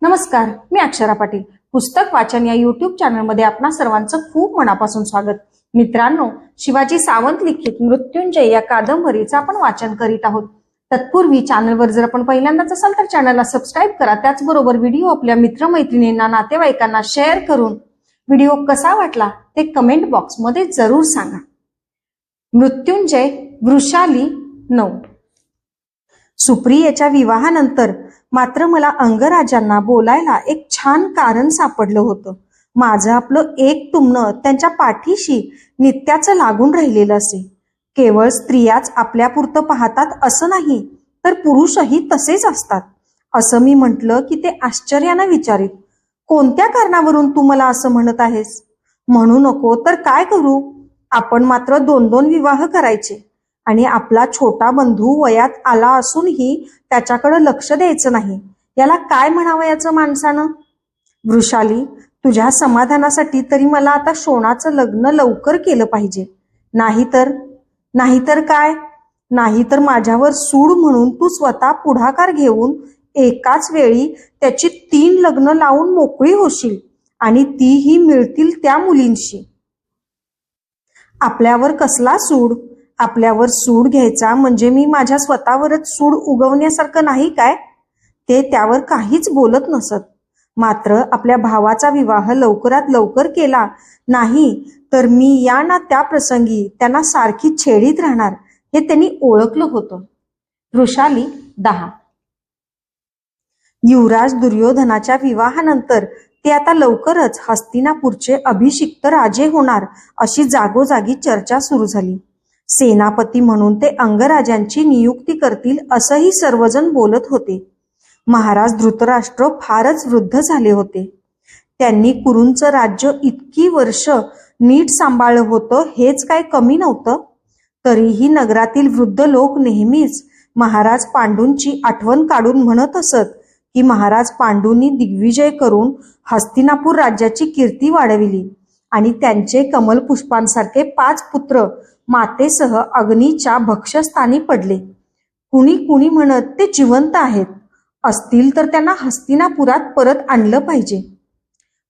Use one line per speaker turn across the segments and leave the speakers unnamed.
नमस्कार, मी अक्षरा पाटील. पुस्तक वाचन या युट्यूब चॅनलमध्ये आपणा सर्वांचं खूप मनापासून स्वागत. मित्रांनो, शिवाजी सावंत लिखित मृत्युंजय या कादंबरीचं आपण वाचन करीत आहोत. तत्पूर्वी चॅनलवर जर आपण पहिल्यांदाच असाल तर चॅनलला सबस्क्राईब करा. त्याचबरोबर व्हिडिओ आपल्या मित्रमैत्रिणींना, नातेवाईकांना शेअर करून व्हिडिओ कसा वाटला ते कमेंट बॉक्समध्ये जरूर सांगा. मृत्युंजय वृषाली 9. सुप्रियेच्या विवाहानंतर मात्र मला अंगराजांना बोलायला एक छान कारण सापडलं होतं. माझं आपलं एक टुमणं त्यांच्या पाठीशी नित्याचं लागून राहिलेलं असे. केवळ स्त्रियाच आपल्यापुरतं पाहतात असं नाही, तर पुरुषही तसेच असतात असं मी म्हटलं की ते आश्चर्यानं विचारित, कोणत्या कारणावरून तू मला असं म्हणत आहेस? म्हणू नको तर काय करू? आपण मात्र 2-2 विवाह करायचे आणि आपला छोटा बंधू वयात आला असूनही त्याच्याकडे लक्ष द्यायचं नाही. याला काय म्हणावयाचं माणसानं? वृषाली, तुझ्या समाधानासाठी तरी मला आता शोणाचं लग्न लवकर केलं पाहिजे. नाहीतर काय? नाहीतर माझ्यावर सूड म्हणून तू स्वतः पुढाकार घेऊन एकाच वेळी त्याची 3 लग्न लावून मोकळी होशील आणि तीही मिळतील त्या मुलींशी. आपल्यावर कसला सूड? आपल्यावर सूड घ्यायचा म्हणजे मी माझ्या स्वतःवरच सूड उगवण्यासारखं नाही काय? ते त्यावर काहीच बोलत नसत. मात्र आपल्या भावाचा विवाह लवकरात लवकर केला नाही तर मी या ना त्या प्रसंगी त्यांना सारखी छेडीत राहणार हे त्यांनी ओळखलं होतं. वृषाली 10. युवराज दुर्योधनाच्या विवाहानंतर ते आता लवकरच हस्तिनापूरचे अभिषिक्त राजे होणार अशी जागोजागी चर्चा सुरू झाली. सेनापती म्हणून ते अंगराजांची नियुक्ती करतील असंही सर्वजण बोलत होते. महाराज धृतराष्ट्र फारच वृद्ध झाले होते. त्यांनी कुरूंचं राज्य इतकी वर्ष नीट सांभाळलं होतं हेच काय कमी नव्हतं. तरीही नगरातील वृद्ध लोक नेहमीच महाराज पांडूंची आठवण काढून म्हणत असत की महाराज पांडूंनी दिग्विजय करून हस्तिनापूर राज्याची कीर्ती वाढविली आणि त्यांचे कमलपुष्पांसारखे 5 पुत्र मातेसह अग्नीच्या भक्षस्थानी पडले. कुणी म्हणत ते जिवंत आहेत. असतील तर त्यांना हस्तिनापुरात परत आणलं पाहिजे.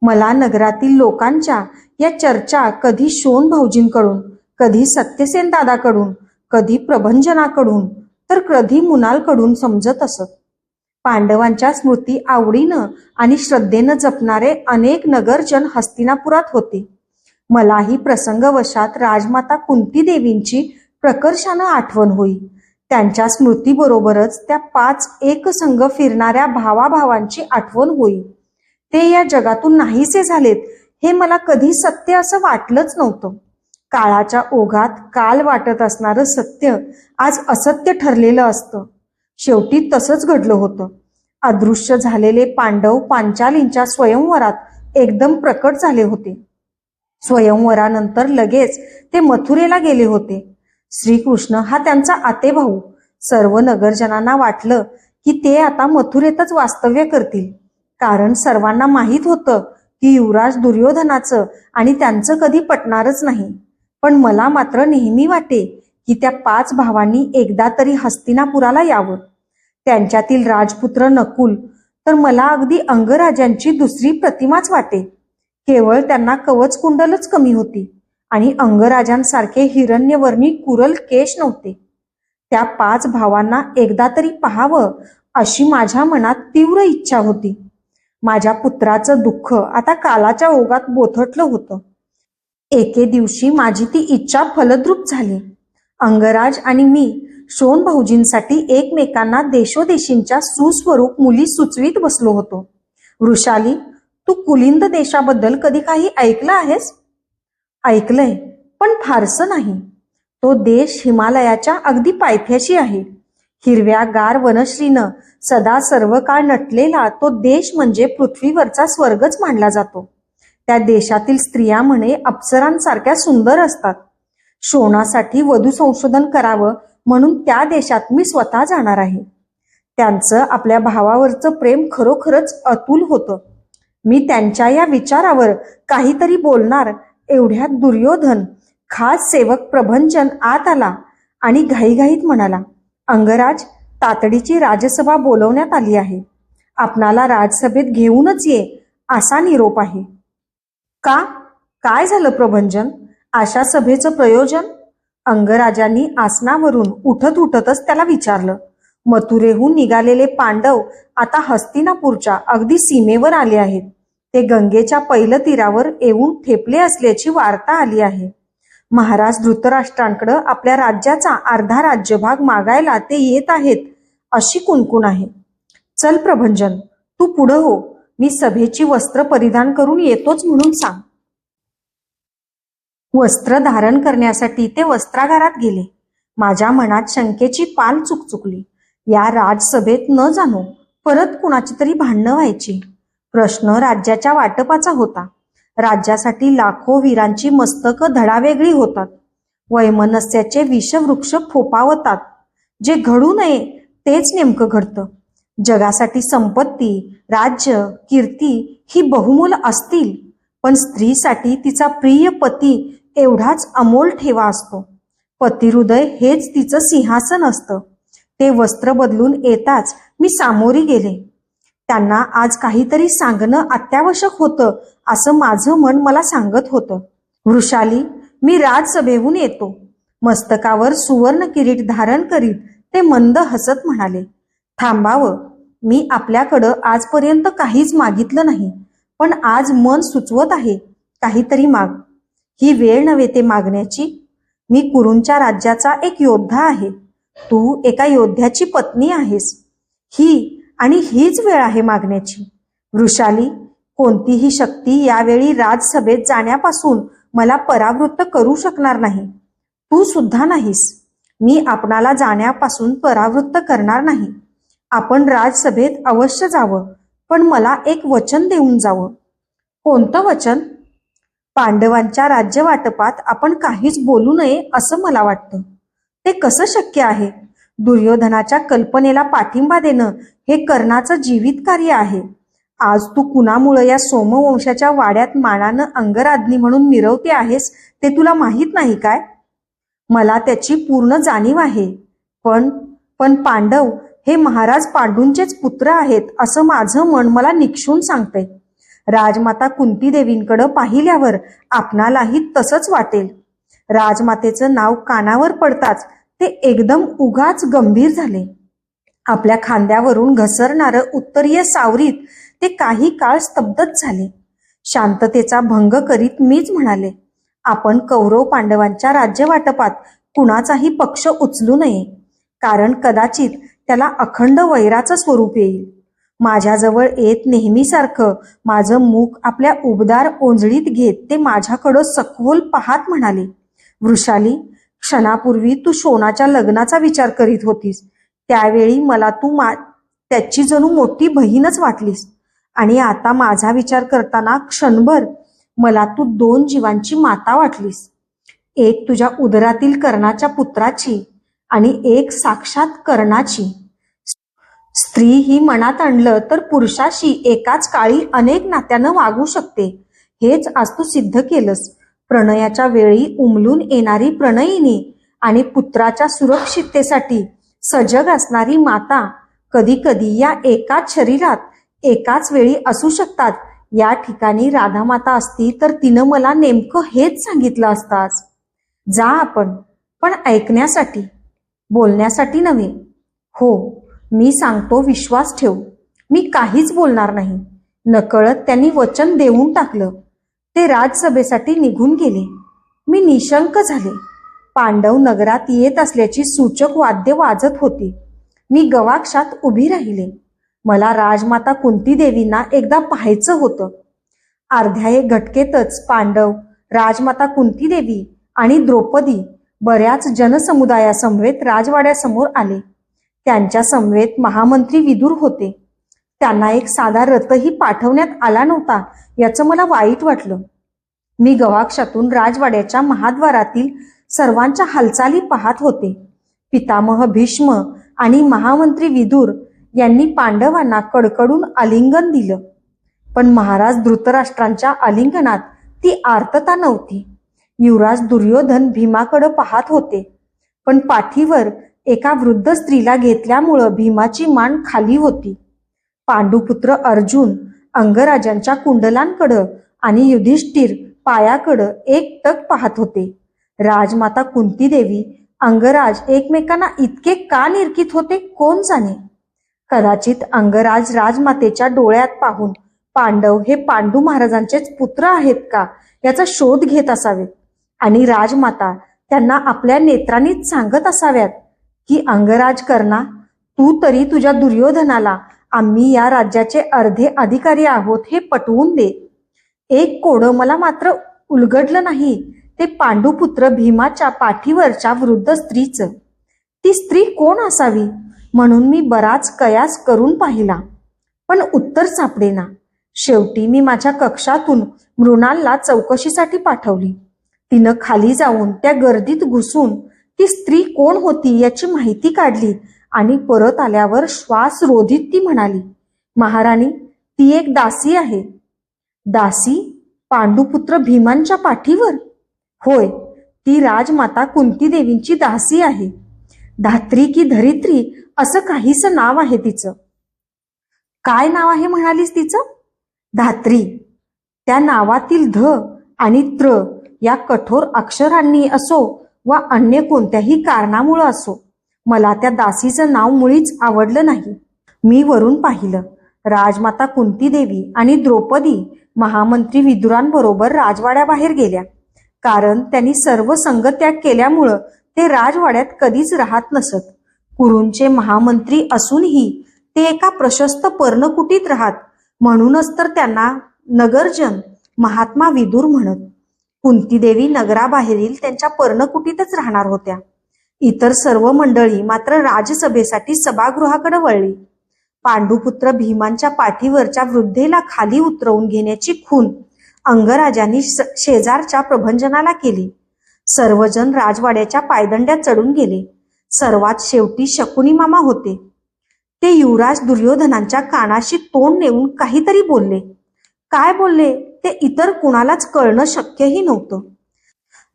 मला नगरातील लोकांच्या या चर्चा कधी शोण भाऊजींकडून, कधी सत्यसेन दादाकडून, कधी प्रभंजनाकडून तर कधी मुनालकडून समजत असत. पांडवांच्या स्मृती आवडीनं आणि श्रद्धेनं जपणारे अनेक नगरजन हस्तिनापुरात होते. मलाही प्रसंगवशात राजमाता कुंती देवींची प्रकर्षानं आठवण होई. त्यांच्या स्मृतीबरोबरच त्या 5 एकसंग फिरणाऱ्या भावाभावांची आठवण होई. ते या जगातून नाहीसे झालेत हे मला कधी सत्य असं वाटलंच नव्हतं. काळाच्या ओघात काल वाटत असणारं सत्य आज असत्य ठरलेलं असतं. शेवटी तसंच घडलं होतं. अदृश्य झालेले पांडव पांचालींच्या स्वयंवरात एकदम प्रकट झाले होते. स्वयंवरानंतर लगेच ते मथुरेला गेले होते. श्रीकृष्ण हा त्यांचा आतेभाऊ. सर्व नगरजनांना वाटलं की ते आता मथुरेतच वास्तव्य करतील, कारण सर्वांना माहीत होतं की युवराज दुर्योधनाचं आणि त्यांचं कधी पटणारच नाही. पण मला मात्र नेहमी वाटे की त्या 5 भावांनी एकदा तरी हस्तिनापुराला यावं. त्यांच्यातील राजपुत्र नकुल तर मला अगदी अंगराजांची दुसरी प्रतिमाच वाटे. केवळ त्यांना कवच कुंडलच कमी होती आणि अंगराजांसारखे हिरण्यवर्णी कुरल केश नव्हते. त्या 5 भावांना एकदा तरी पाहावं अशी माझ्या मनात तीव्र इच्छा होती. माझ्या पुत्राचं दुःख आता कालाच्या ओघात बोथटलं होतं. एके दिवशी माझी ती इच्छा फलद्रूप झाली. अंगराज आणि मी शोण भाऊजींसाठी एकमेकांना देशोदेशींच्या सुस्वरूप मुली सुचवीत बसलो होतो. वृषाली, तू कुलिंद देशाबद्दल कधी काही ऐकलं आहेस? ऐकलंय, पण फारसं नाही. तो देश हिमालयाच्या अगदी पायथ्याशी आहे. हिरव्या गार वनश्रीनं सदा सर्व काळ नटलेला तो देश म्हणजे पृथ्वीवरचा स्वर्गच मानला जातो. त्या देशातील स्त्रिया म्हणे अप्सरांसारख्या सुंदर असतात. शोणासाठी वधू संशोधन करावं म्हणून त्या देशात मी स्वतः जाणार आहे. त्यांचं आपल्या भावावरचं प्रेम खरोखरच अतुल होतं. मी त्यांच्या या विचारावर काहीतरी बोलणार एवढ्यात दुर्योधन खास सेवक प्रभंजन आत आला आणि घाईघाईत म्हणाला, अंगराज, तातडीची राजसभा बोलवण्यात आली आहे. आपणाला राजसभेत घेऊनच ये असा निरोप आहे. का? काय झालं प्रभंजन? अशा सभेचं प्रयोजन? अंगराजांनी आसनावरून उठत उठतच त्याला विचारलं. मथुरेहून निघालेले पांडव आता हस्तिनापूरच्या अगदी सीमेवर आले आहेत. ते गंगेच्या पैल तीरावर येऊन ठेपले असल्याची वार्ता आली आहे. महाराज धृतराष्ट्रांकडे आपल्या राज्याचा अर्धा राज्यभाग मागायला ते येत आहेत अशी कुणकुण आहे. चल प्रभंजन, तू पुढं हो. मी सभेची वस्त्र परिधान करून येतोच म्हणून सांग. वस्त्र धारण करण्यासाठी ते वस्त्रागारात गेले. माझ्या मनात शंकेची पाल चुकचुकली. या राजसभेत न जाणो परत कुणाची तरी भांडणं व्हायची. प्रश्न राज्याच्या वाटपाचा होता. राज्यासाठी लाखो वीरांची मस्तकं धडावेगळी होतात. वैमनस्याचे विषवृक्ष फोपावतात. जे घडू नये तेच नेमकं घडतं. जगासाठी संपत्ती, राज्य, कीर्ती ही बहुमोल असतील, पण स्त्रीसाठी तिचा प्रिय पती एवढाच अमोल ठेवा असतो. पतिहृदय हेच तिचं सिंहासन असतं. ते वस्त्र बदलून येताच मी सामोरी गेले. त्यांना आज काहीतरी सांगणं अत्यावश्यक होतं असं माझं मन मला सांगत होतं. वृषाली, मी राजसभेहून येतो. मस्तकावर सुवर्ण किरीट धारण करीत ते मंद हसत म्हणाले. थांबावं, मी आपल्याकडं आजपर्यंत काहीच मागितलं नाही, पण आज मन सुचवत आहे काहीतरी माग. ही वेळ नव्हे ते मागण्याची. मी कुरूंच्या राज्याचा एक योद्धा आहे. तू एका योद्ध्याची पत्नी आहेस. हीच वेळ आहे मागण्याची. वृषाली, कोणतीही शक्ती यावेळी राजसभेत जाण्यापासून मला परावृत्त करू शकणार नाही. तू सुद्धा नाहीस. मी आपणाला जाण्यापासून परावृत्त करणार नाही. आपण राजसभेत अवश्य जावं, पण मला एक वचन देऊन जावं. कोणतं वचन? पांडवांच्या राज्यवाटपात आपण काहीच बोलू नये असं मला वाटतं. ते कसं शक्य आहे? दुर्योधनाच्या कल्पनेला पाठिंबा देणं हे कर्णाचं जीवित कार्य आहे. आज तू कुणामुळं या सोमवंशाच्या वाड्यात मानानं अंगराज्ञी म्हणून मिरवते आहेस ते तुला माहीत नाही काय? मला त्याची पूर्ण जाणीव आहे. पण पांडव हे महाराज पांडूंचेच पुत्र आहेत असं माझं मन मला निक्षून सांगते. राजमाता कुंती देवींकडे पाहिल्यावर आपणालाही तसंच वाटेल. राजमातेचं नाव कानावर पडताच ते एकदम उगाच गंभीर झाले. आपल्या खांद्यावरून घसरणारं उत्तरीय सावरीत ते काही काळ स्तब्धच झाले. शांततेचा भंग करीत मीच म्हणाले, आपण कौरव पांडवांच्या राज्यवाटपात कुणाचाही पक्ष उचलू नये, कारण कदाचित त्याला अखंड वैराचं स्वरूप येईल. माझ्याजवळ येत नेहमीसारखं माझं मुख आपल्या उबदार ओंजळीत घेत ते माझ्याकडं सखोल पाहत म्हणाले, वृषाली, क्षणापूर्वी तू शोणाच्या लग्नाचा विचार करीत होतीस. त्यावेळी मला तू त्याची जणू मोठी बहीणच वाटलीस. आणि आता माझा विचार करताना क्षणभर मला तू 2 जीवांची माता वाटलीस. एक तुझ्या उदरातील कर्णाच्या पुत्राची आणि एक साक्षात कर्णाची. स्त्री ही मनात आणलं तर पुरुषाशी एकाच काळी अनेक नात्यानं वागू शकते. हेच आज तू सिद्ध केलंस. प्रणयाच्या वेळी उमलून येणारी प्रणयिनी आणि पुत्राच्या सुरक्षिततेसाठी सजग असणारी माता कधी कधी या एकाच शरीरात एकाच वेळी असू शकतात. या ठिकाणी राधामाता असती तर तिनं मला नेमकं हेच सांगितलं असतं आज. जा आपण, पण ऐकण्यासाठी, बोलण्यासाठी नव्हे. हो, मी सांगतो, विश्वास ठेव. मी काहीच बोलणार नाही. नकळत त्यांनी वचन देऊन टाकलं. ते राजसभेसाठी निघून गेले. मी निशंक झाले. पांडव नगरात येत असल्याची सूचक वाद्य वाजत होती. मी गवाक्षात उभी राहिले. मला राजमाता कुंती देवींना एकदा पाहायचं होतं. अर्ध्या एक घटकेतच पांडव, राजमाता कुंती देवी आणि द्रौपदी बऱ्याच जनसमुदायासमवेत राजवाड्यासमोर आले. त्यांच्या समवेत महामंत्री विदुर होते. त्यांना एक साधा रथही पाठवण्यात आला नव्हता याचं मला वाईट वाटलं. मी गवाक्षातून राजवाड्याच्या महाद्वारातील सर्वांच्या हालचाली पाहत होते. पितामह भीष्म आणि महामंत्री विदुर यांनी पांडवांना कडकडून आलिंगन दिलं. पण महाराज धृतराष्ट्रांच्या आलिंगनात ती आर्तता नव्हती. युवराज दुर्योधन भीमाकडे पाहत होते, पण पाठीवर एका वृद्ध स्त्रीला घेतल्यामुळं भीमाची मान खाली होती. पांडुपुत्र अर्जुन अंगराजांच्या कुंडलांकडं आणि युधिष्ठिर पायाकडं एकटक पाहत होते. राजमाता कुंती देवी, अंगराज एकमेकांना इतके का निरखित होते कोण जाणे. कदाचित अंगराज राजमातेच्या डोळ्यात पाहून पांडव हे पांडू महाराजांचेच पुत्र आहेत का याचा शोध घेत असावेत आणि राजमाता त्यांना आपल्या नेत्रांनीच सांगत असाव्यात की अंगराज कर्णा, तू तरी तुझ्या दुर्योधनाला आम्ही या राज्याचे अर्धे अधिकारी आहोत हे पटवून दे. एक कोडं मला मात्र उलगडलं नाही, ते पांडुपुत्र भीमाच्या पाठीवरच्या वृद्ध स्त्रीचं. ती स्त्री कोण असावी म्हणून मी बराच कयास करून पाहिला, पण उत्तर सापडेना. शेवटी मी माझ्या कक्षातून मृणालला चौकशीसाठी पाठवली. तिनं खाली जाऊन त्या गर्दीत घुसून ती स्त्री कोण होती याची माहिती काढली आणि परत आल्यावर श्वास रोधित ती म्हणाली, महाराणी, ती एक दासी आहे. दासी? पांडुपुत्र भीमांच्या पाठीवर? होय, ती राजमाता कुंती देवींची दासी आहे. धात्री की धरित्री असं काहीसं नाव आहे तिचं. काय नाव आहे म्हणालीस तिचं? धात्री. त्या नावातील ध आणि त्र या कठोर अक्षरांनी असो वा अन्य कोणत्याही कारणामुळे असो, मला त्या दासीचं नाव मुळीच आवडलं नाही. मी वरून पाहिलं. राजमाता कुंती देवी आणि द्रौपदी महामंत्री विदुरांबरोबर राजवाड्याबाहेर गेल्या, कारण त्यांनी सर्व संगत्याग केल्यामुळं ते राजवाड्यात कधीच राहत नसत. कुरूंचे महामंत्री असूनही ते एका प्रशस्त पर्णकुटीत राहत, म्हणूनच तर त्यांना नगरजन महात्मा विदुर म्हणत. कुंतीदेवी नगराबाहेरील त्यांच्या पर्णकुटीतच राहणार होत्या. इतर सर्व मंडळी मात्र राजसभेसाठी सभागृहाकडे वळली. पांडुपुत्र भीमांच्या पाठीवरच्या वृद्धेला खाली उतरवून घेण्याची खून अंगराजांनी शेजारच्या प्रभंजनाला केली. सर्वजण राजवाड्याच्या पायदंड्यात चढून गेले. सर्वात शेवटी शकुनी मामा होते. ते युवराज दुर्योधनांच्या कानाशी तोंड नेऊन काहीतरी बोलले. काय बोलले ते इतर कुणालाच कळणं शक्यही नव्हतं.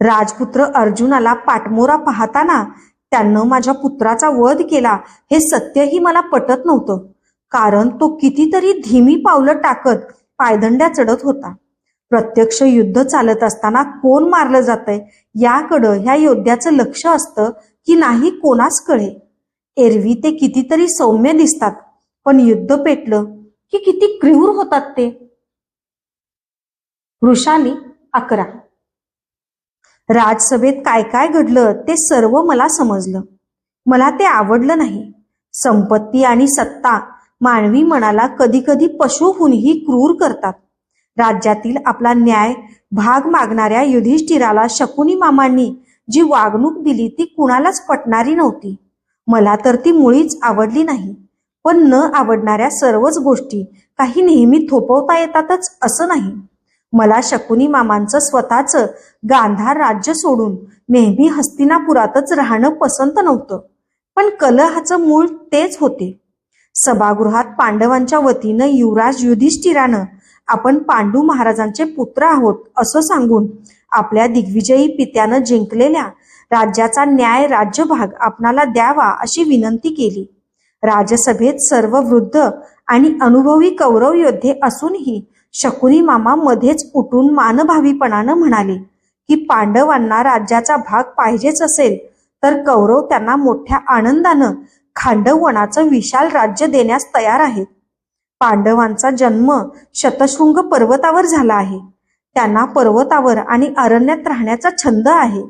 राजपुत्र अर्जुनाला पाठमोरा पाहताना त्यानं माझ्या पुत्राचा वध केला हे सत्यही मला पटत नव्हतं, कारण तो कितीतरी धीमी पावलं टाकत पायदंड्या चढत होता. प्रत्यक्ष युद्ध चालत असताना कोण मारलं जातंय याकडं ह्या योद्ध्याचं लक्ष असतं की नाही कोणास कळे. एरवी ते कितीतरी सौम्य दिसतात, पण युद्ध पेटलं की किती क्रूर होतात ते. वृषाली 11. राजसभेत काय काय घडलं ते सर्व मला समजलं. मला ते आवडलं नाही. संपत्ती आणि सत्ता मानवी मनाला कधी कधी पशुहूनही क्रूर करतात. राज्यातील आपला न्याय भाग मागणाऱ्या युधिष्ठिराला शकुनी मामांनी जी वागणूक दिली ती कुणालाच पटणारी नव्हती. मला तर ती मुळीच आवडली नाही. पण न आवडणाऱ्या सर्वच गोष्टी काही नेहमी थोपवता येतातच असं नाही. मला शकुनी मामांचं स्वतःचं गांधार राज्य सोडून नेहमी हस्तिनापुरातच राहणं पसंत नव्हतं, पण कलहाचं मूळ तेच होते. सभागृहात पांडवांच्या वतीनं युवराज युधिष्ठिरानं आपण पांडू महाराजांचे पुत्र आहोत असं सांगून आपल्या दिग्विजयी पित्यानं जिंकलेल्या राज्याचा न्याय राज्यभाग आपणाला द्यावा अशी विनंती केली. राजसभेत सर्व वृद्ध आणि अनुभवी कौरव योद्धे असूनही शकुनी मामा मध्येच उठून मानभावीपणानं म्हणाले की पांडवांना राज्याचा भाग पाहिजेच असेल तर कौरव त्यांना मोठ्या आनंदानं खांडववनाचं विशाल राज्य देण्यास तयार आहेत. पांडवांचा जन्म शतशृंग पर्वतावर झाला आहे. त्यांना पर्वतावर आणि अरण्यात राहण्याचा छंद आहे.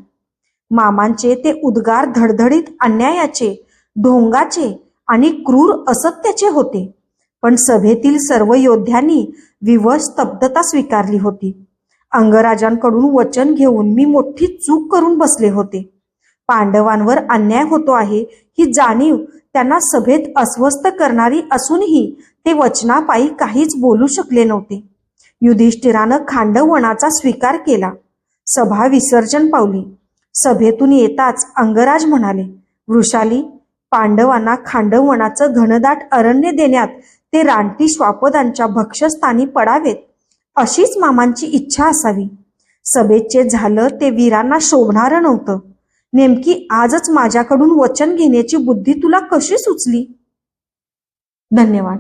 मामांचे ते उद्गार धडधडीत अन्यायाचे, ढोंगाचे आणि क्रूर असत्याचे होते. पण सभेतील सर्व योद्ध्यांनी विवश स्तब्धता स्वीकारली होती. अंगराजांकडून वचन घेऊन मी मोठी चूक करून बसले होते. पांडवांवर अन्याय होतो आहे ही जाणीव त्यांना सभेत अस्वस्थ करणारी असूनही ते वचनापायी काहीच बोलू शकले नव्हते. युधिष्ठिरानं खांडववनाचा स्वीकार केला. सभा विसर्जन पावली. सभेतून येताच अंगराज म्हणाले, वृषाली, पांडवांना खांडववनाचं घनदाट अरण्य देण्यात ते रानटी श्वापदांच्या भक्षस्थानी पडावेत अशीच मामांची इच्छा असावी. सभेत जे झालं ते वीरांना शोभणारं नव्हतं. नेमकी आजच माझ्याकडून वचन घेण्याची बुद्धी तुला कशी सुचली? धन्यवाद.